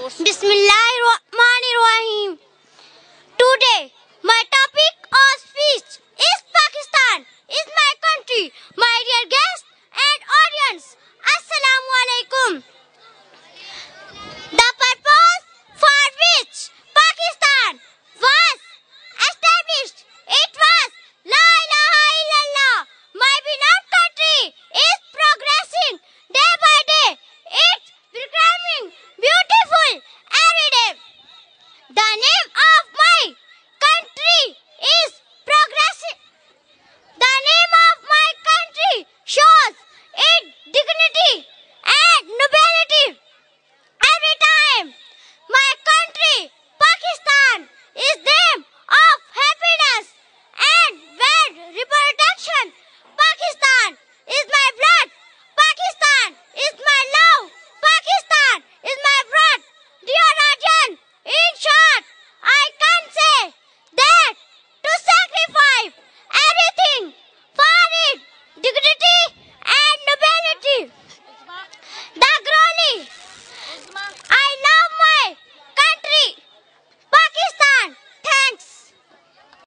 yours. Bismillahirrahmanirrahim. Today, my topic of speech is Pakistan is my country. My dear guests and audience, Assalamu alaikum.